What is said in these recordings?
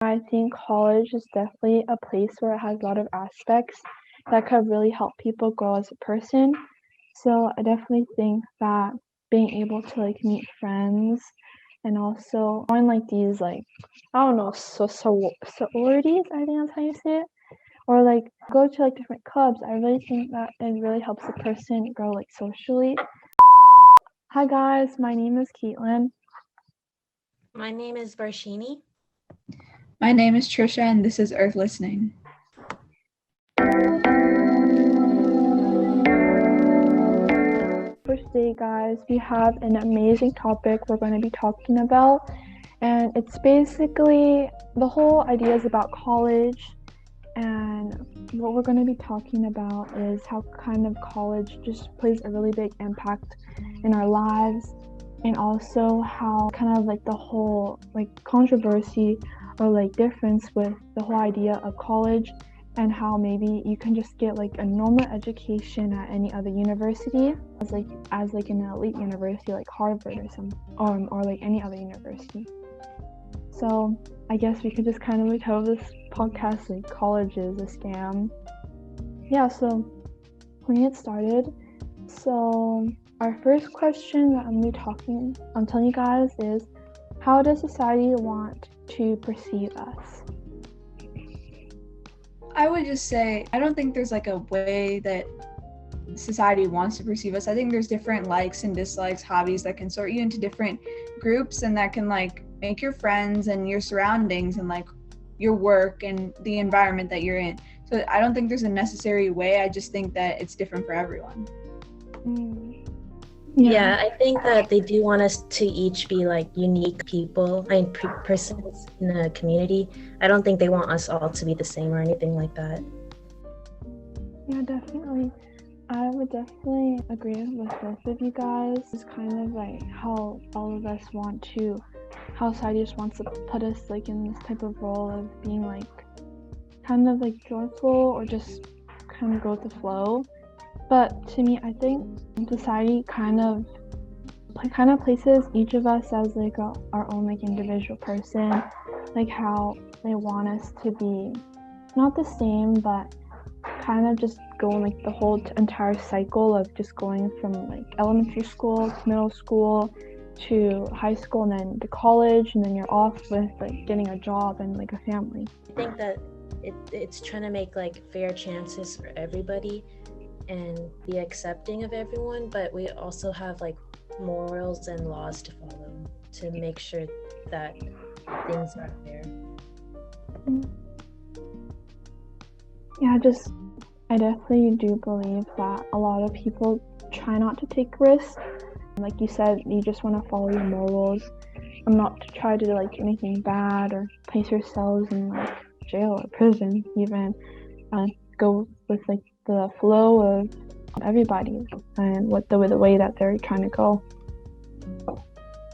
I think college is definitely a place where it has a lot of aspects that could really help people grow as a person. So I definitely think that being able to like meet friends and also join like these like I don't know sororities, I think that's how you say it, or like go to like different clubs. I really think that it really helps a person grow like socially. Hi guys, my name is Katelyn. My name is Varshini. My name is Trisha, and this is EarthListening. For today, guys, we have an amazing topic we're going to be talking about, and it's basically the whole ideas about college. And what we're going to be talking about is how kind of college just plays a really big impact in our lives, and also how kind of like the whole like controversy or like difference with the whole idea of college, and how maybe you can just get like a normal education at any other university as like an elite university like Harvard or some or like any other university. So I guess we could just kind of like have this podcast like college is a scam. Yeah, so we're gonna get started. So our first question that I'm telling you guys is, how does society want to perceive us? I would just say, I don't think there's like a way that society wants to perceive us. I think there's different likes and dislikes, hobbies that can sort you into different groups, and that can like make your friends and your surroundings and like your work and the environment that you're in. So I don't think there's a necessary way. I just think that it's different for everyone. Yeah, I think that they do want us to each be like unique people, persons in a community. I don't think they want us all to be the same or anything like that. Yeah, definitely. I would definitely agree with both of you guys. It's kind of like how all of us how society just wants to put us like in this type of role of being like kind of like joyful or just kind of go with the flow. But to me, I think society kind of places each of us as like our own like individual person, like how they want us to be not the same, but kind of just going like the whole entire cycle of just going from like elementary school to middle school to high school and then to college, and then you're off with like getting a job and like a family. I think that it's trying to make like fair chances for everybody and be accepting of everyone, but we also have like morals and laws to follow to make sure that things are fair. Yeah, I definitely do believe that a lot of people try not to take risks. Like you said, you just want to follow your morals and not to try to do like anything bad or place yourselves in like jail or prison even. Go with like the flow of everybody and what the way that they're trying to go.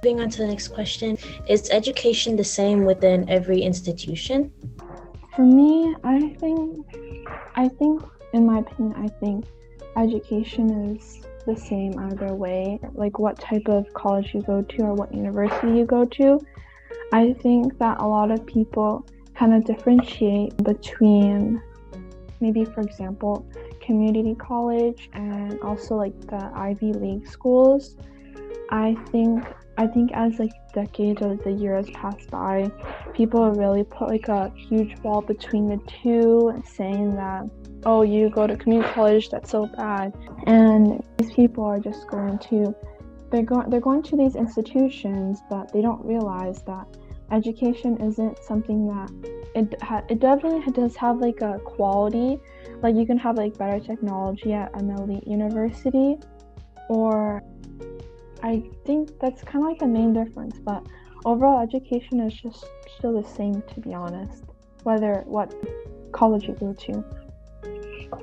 Moving on to the next question, is education the same within every institution? For me, I think in my opinion, I think education is the same either way, like what type of college you go to or what university you go to. I think that a lot of people kind of differentiate between maybe, for example, community college and also like the Ivy League schools. I think as like decades or the years pass by, people really put like a huge wall between the two, saying that, oh, you go to community college, that's so bad. And these people are just they're going to these institutions, but they don't realize that education isn't something that it definitely does have like a quality. Like you can have like better technology at an elite university, or I think that's kind of like the main difference, but overall education is just still the same, to be honest, whether what college you go to.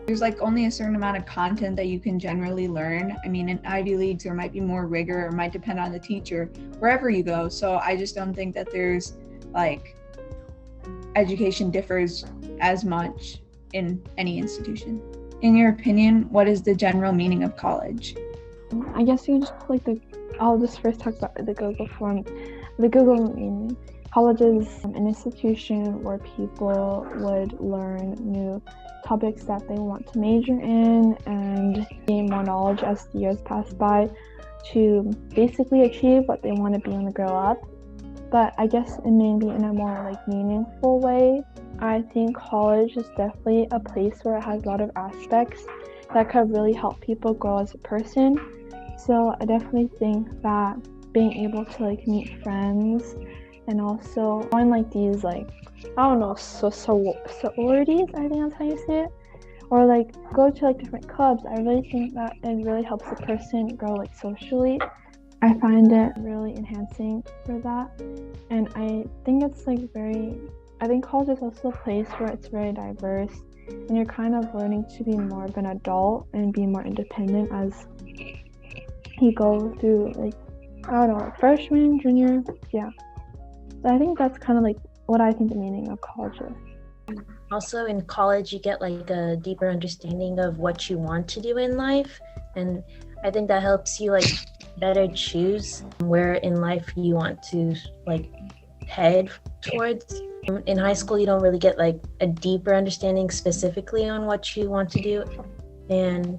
There's like only a certain amount of content that you can generally learn. I mean, in Ivy Leagues, there might be more rigor, or it might depend on the teacher, wherever you go. So I just don't think that there's like education differs as much in any institution. In your opinion, what is the general meaning of college? I guess you just put like I'll just first talk about the Google form. The Google meaning. college is an institution where people would learn new topics that they want to major in and gain more knowledge as the years pass by to basically achieve what they want to be when they grow up. But I guess it may be in a more like meaningful way. I think college is definitely a place where it has a lot of aspects that could really help people grow as a person. So I definitely think that being able to like meet friends and also join like these like, I don't know, sororities, I think that's how you say it, or like go to like different clubs. I really think that it really helps a person grow like socially. I find it really enhancing for that, and I think it's like I think college is also a place where it's very diverse and you're kind of learning to be more of an adult and be more independent as you go through like, I don't know, like freshman, junior, yeah. So I think that's kind of like what I think the meaning of college is. Also in college, you get like a deeper understanding of what you want to do in life. And I think that helps you like better choose where in life you want to like head towards. In high school, you don't really get like a deeper understanding specifically on what you want to do. And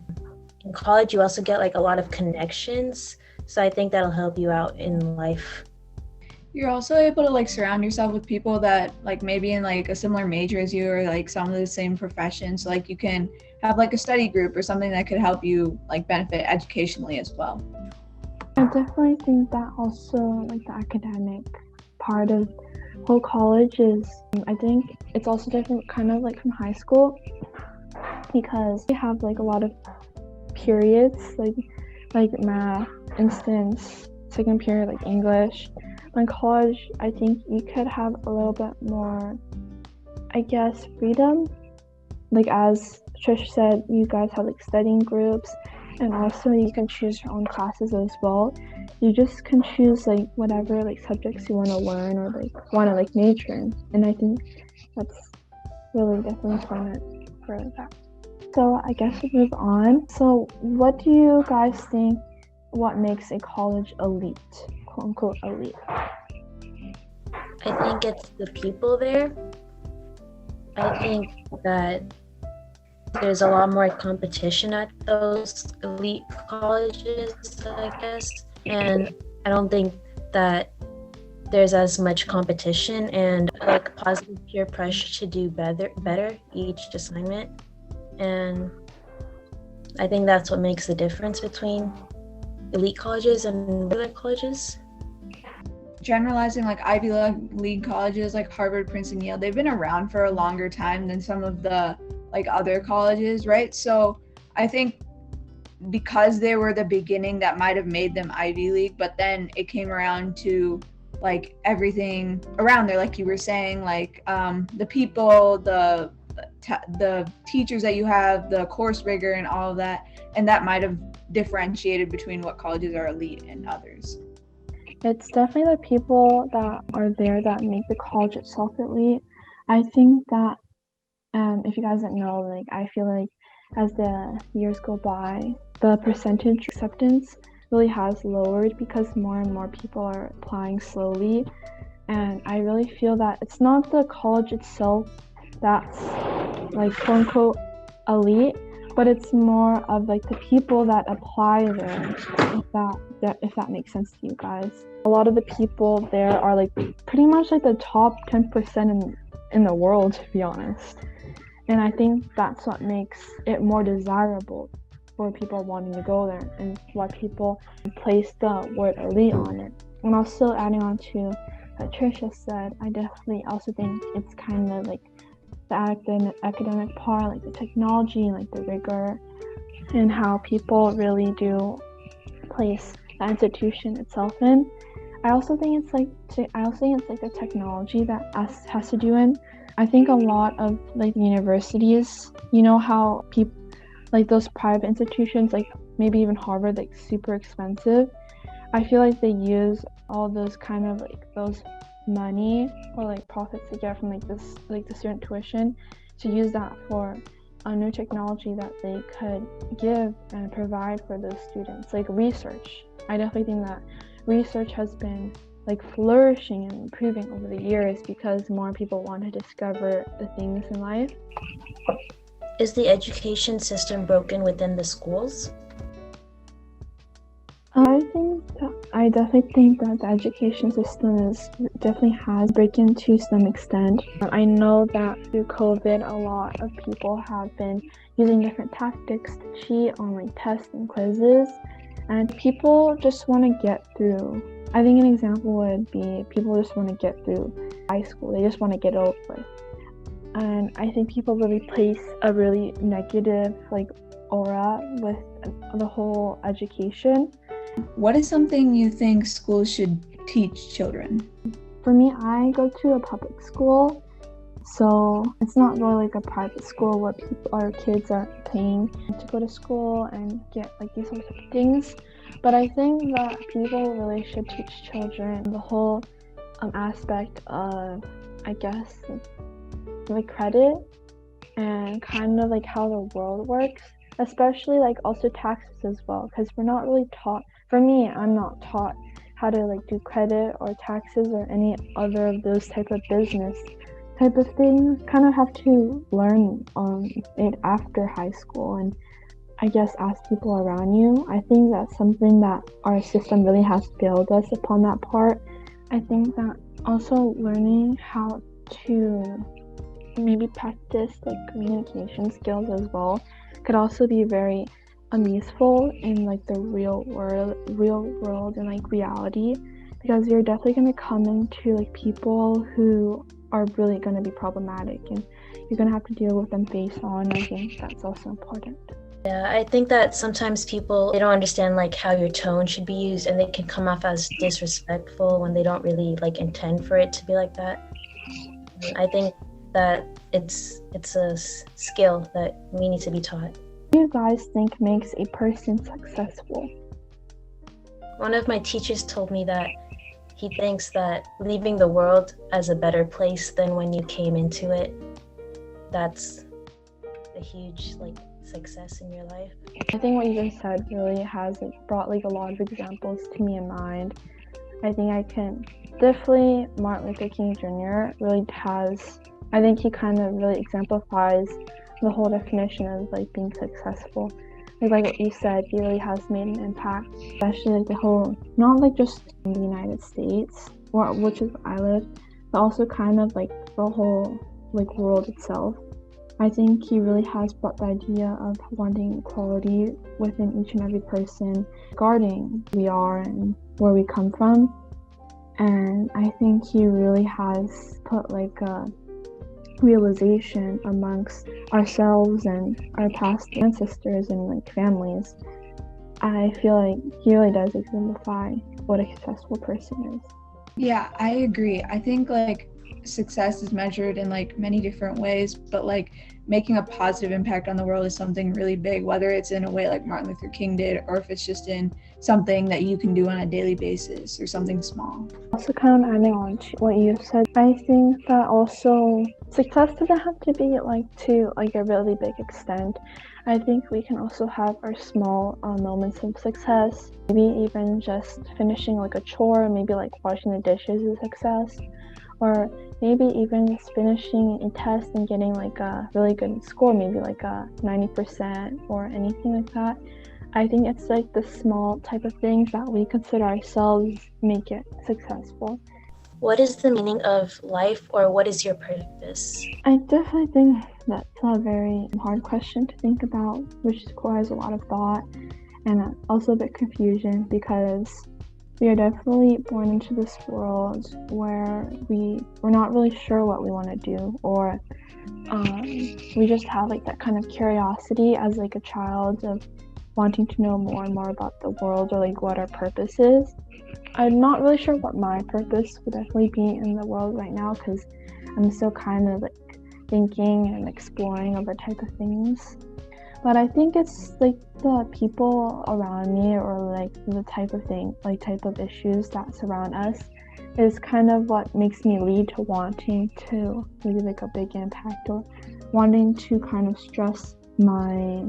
in college, you also get like a lot of connections. So I think that'll help you out in life. You're also able to like surround yourself with people that like maybe in like a similar major as you or like some of the same professions. So like you can have like a study group or something that could help you like benefit educationally as well. I definitely think that also like the academic part of whole college is, I think it's also different kind of like from high school because we have like a lot of periods like math, instance, second period like English. In college, I think you could have a little bit more, I guess, freedom. Like as Trisha said, you guys have like studying groups and also you can choose your own classes as well. You just can choose like whatever like subjects you want to learn or like want to like major in. And I think that's really definitely important for that. So I guess we move on. So what do you guys think what makes a college elite, quote unquote elite? I think it's the people there. I think that there's a lot more competition at those elite colleges, I guess. And I don't think that there's as much competition and like positive peer pressure to do better each assignment. And I think that's what makes the difference between elite colleges and regular colleges. Generalizing like Ivy League colleges like Harvard, Princeton, Yale, they've been around for a longer time than some of the like other colleges, right? So I think because they were the beginning, that might have made them Ivy League, but then it came around to like everything around there, like you were saying, like the people, the teachers that you have, the course rigor and all of that, and that might have differentiated between what colleges are elite and others. It's definitely the people that are there that make the college itself elite. I think that if you guys don't know, like I feel like as the years go by, the percentage acceptance really has lowered because more and more people are applying slowly. And I really feel that it's not the college itself that's like quote unquote elite, but it's more of like the people that apply there, if that makes sense to you guys. A lot of the people there are like pretty much like the top 10% in the world, to be honest. And I think that's what makes it more desirable for people wanting to go there and why people place the word elite on it. And also adding on to what Trisha said, I definitely also think it's kind of like the academic part, like the technology, like the rigor, and how people really do place the institution itself in. I also think it's like the technology that has to do in. I think a lot of like the universities, you know how people like those private institutions, like maybe even Harvard, like super expensive. I feel like they use all those kind of like those money or like profits they get from like the student tuition to use that for a new technology that they could give and provide for those students, like research. I definitely think that research has been like flourishing and improving over the years because more people want to discover the things in life. Is the education system broken within the schools? I definitely think that the education system definitely has broken to some extent. I know that through COVID, a lot of people have been using different tactics to cheat on like tests and quizzes, and people just want to get through. I think an example would be people just want to get through high school. They just want to get over it. And I think people really place a really negative like aura with the whole education. What is something you think schools should teach children? For me, I go to a public school, so it's not really like a private school where kids are paying to go to school and get like these sorts of things. But I think that people really should teach children the whole aspect of, I guess, like credit and kind of like how the world works, especially like also taxes as well, because we're not really taught. For me, I'm not taught how to like do credit or taxes or any other of those type of business type of things. Kind of have to learn it after high school, and I guess ask people around you. I think that's something that our system really has failed us upon that part. I think that also learning how to maybe practice like communication skills as well could also be very useful in like the real world and like reality, because you're definitely going to come into like people who are really going to be problematic and you're going to have to deal with them face on. I think that's also important. Yeah, I think that sometimes people, they don't understand like how your tone should be used, and they can come off as disrespectful when they don't really like intend for it to be like that. I think that it's a skill that we need to be taught. What do you guys think makes a person successful? One of my teachers told me that he thinks that leaving the world as a better place than when you came into it, that's a huge like success in your life. I think what you just said really has like brought like a lot of examples to me in mind. I think I can definitely Martin Luther King Jr. really has, I think he kind of really exemplifies the whole definition of like being successful. Like what you said, he really has made an impact, especially like the whole, not like just in the United States, which is where I live, but also kind of like the whole like world itself. I think he really has brought the idea of wanting equality within each and every person regarding who we are and where we come from. And I think he really has put like a realization amongst ourselves and our past ancestors and like families. I feel like he really does exemplify what a successful person is. Yeah, I agree. I think like success is measured in like many different ways, but like making a positive impact on the world is something really big, whether it's in a way like Martin Luther King did, or if it's just in something that you can do on a daily basis or something small. Also kind of adding on to what you said, I think that also success doesn't have to be like to like a really big extent. I think we can also have our small moments of success, maybe even just finishing like a chore, maybe like washing the dishes is a success, or maybe even just finishing a test and getting like a really good score, maybe like a 90% or anything like that. I think it's like the small type of things that we consider ourselves make it successful. What is the meaning of life, or what is your purpose? I definitely think that's a very hard question to think about, which requires a lot of thought and also a bit confusion, because we are definitely born into this world where we're not really sure what we want to do, or we just have like that kind of curiosity as like a child of wanting to know more and more about the world, or like what our purpose is. I'm not really sure what my purpose would definitely be in the world right now, because I'm still kind of like thinking and exploring other type of things. But I think it's like the people around me, or like the type of thing, like type of issues that surround us, is kind of what makes me lead to wanting to maybe like a big impact, or wanting to kind of stress my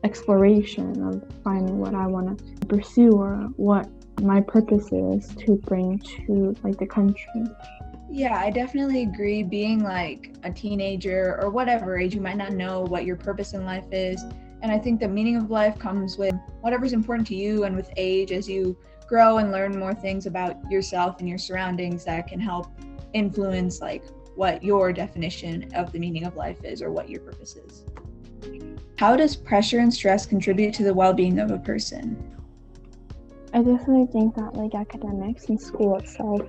exploration of finding what I want to pursue, or what my purpose is to bring to like the country. Yeah, I definitely agree. Being like a teenager or whatever age, you might not know what your purpose in life is. And I think the meaning of life comes with whatever's important to you, and with age, as you grow and learn more things about yourself and your surroundings that can help influence like what your definition of the meaning of life is or what your purpose is. How does pressure and stress contribute to the well-being of a person? I definitely think that like academics and school itself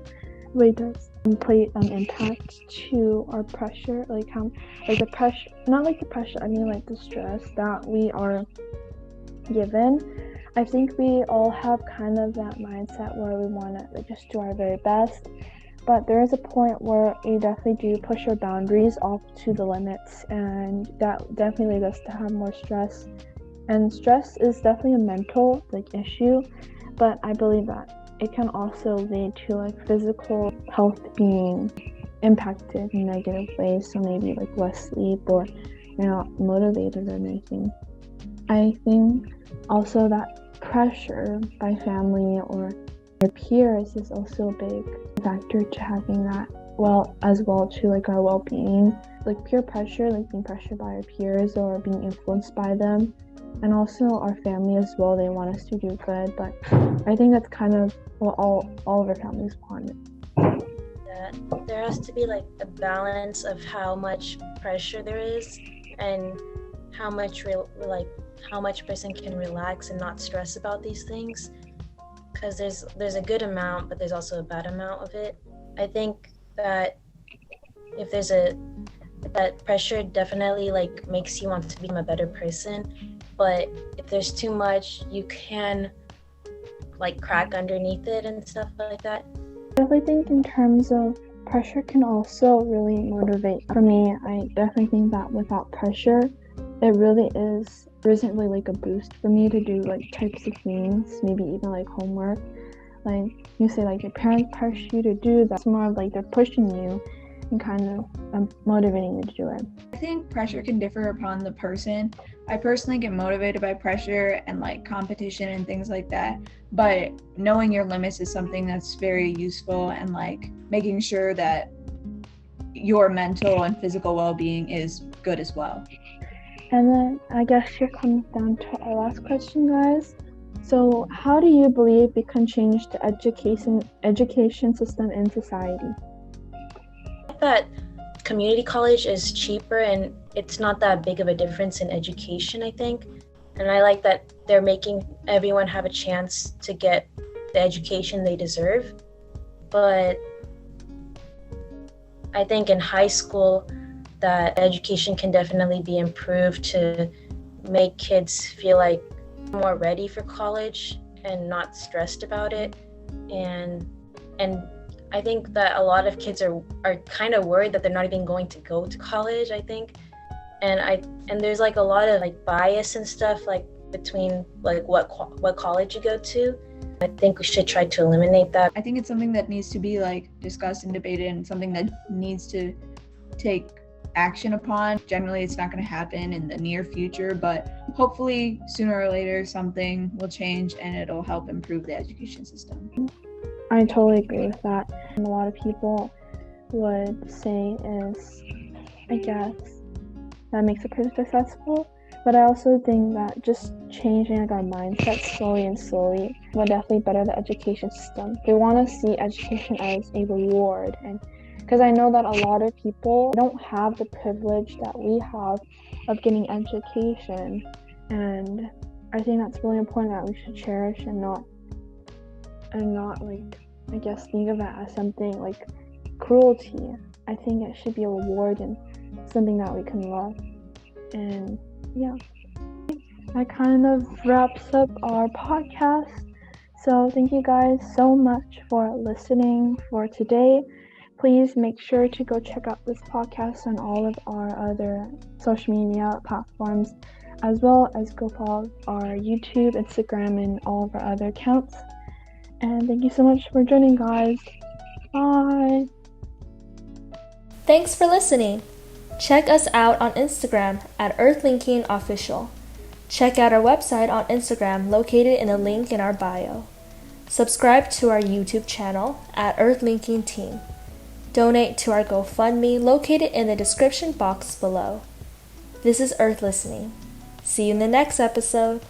really does play an impact to our pressure, like how like the pressure, not like the pressure, I mean like the stress that we are given. I think we all have kind of that mindset where we want to like, just do our very best, but there is a point where we definitely do push our boundaries off to the limits, and that definitely leads us to have more stress. And stress is definitely a mental like issue, but I believe that it can also lead to like physical health being impacted in negative ways. So maybe like less sleep, or you're not motivated or anything. I think also that pressure by family or your peers is also a big factor to having that, well, as well to like our well-being. Like peer pressure, like being pressured by our peers or being influenced by them, and also our family as well. They want us to do good, but I think that's kind of what all of our families want. That there has to be like a balance of how much pressure there is and how much how much a person can relax and not stress about these things, because there's a good amount, but there's also a bad amount of it. I think that if that pressure definitely like makes you want to become a better person, but if there's too much, you can like crack underneath it and stuff like that. I definitely think in terms of pressure can also really motivate. For me, I definitely think that without pressure, there isn't really like a boost for me to do like types of things, maybe even like homework. Like you say, like your parents push you to do that. It's more of like they're pushing you and kind of motivating you to do it. I think pressure can differ upon the person. I personally get motivated by pressure and like competition and things like that, but knowing your limits is something that's very useful, and like making sure that your mental and physical well-being is good as well. And then I guess here comes down to our last question, guys. So how do you believe we can change the education system in society? That community college is cheaper and it's not that big of a difference in education, I think. And I like that they're making everyone have a chance to get the education they deserve. But I think in high school, that education can definitely be improved to make kids feel like more ready for college and not stressed about it. And I think that a lot of kids are kind of worried that they're not even going to go to college, I think. And there's like a lot of like bias and stuff like between like what college you go to. I think we should try to eliminate that. I think it's something that needs to be like discussed and debated, and something that needs to take action upon. Generally, it's not going to happen in the near future, but hopefully sooner or later something will change and it'll help improve the education system. I totally agree with that. A lot of people would say is, I guess, that makes a person successful. But I also think that just changing like our mindset slowly will definitely better the education system. They want to see education as a reward, and because I know that a lot of people don't have the privilege that we have of getting education, and I think that's really important that we should cherish and not like, I guess, think of that as something like cruelty. I think it should be a reward and something that we can love. And yeah, that kind of wraps up our podcast. So thank you guys so much for listening for today. Please make sure to go check out this podcast on all of our other social media platforms, as well as go follow our YouTube, Instagram, and all of our other accounts. And thank you so much for joining, guys. Bye. Thanks for listening. Check us out on Instagram at EarthListening Official. Check out our website on Instagram located in the link in our bio. Subscribe to our YouTube channel at EarthLinking Team. Donate to our GoFundMe located in the description box below. This is Earth Listening. See you in the next episode.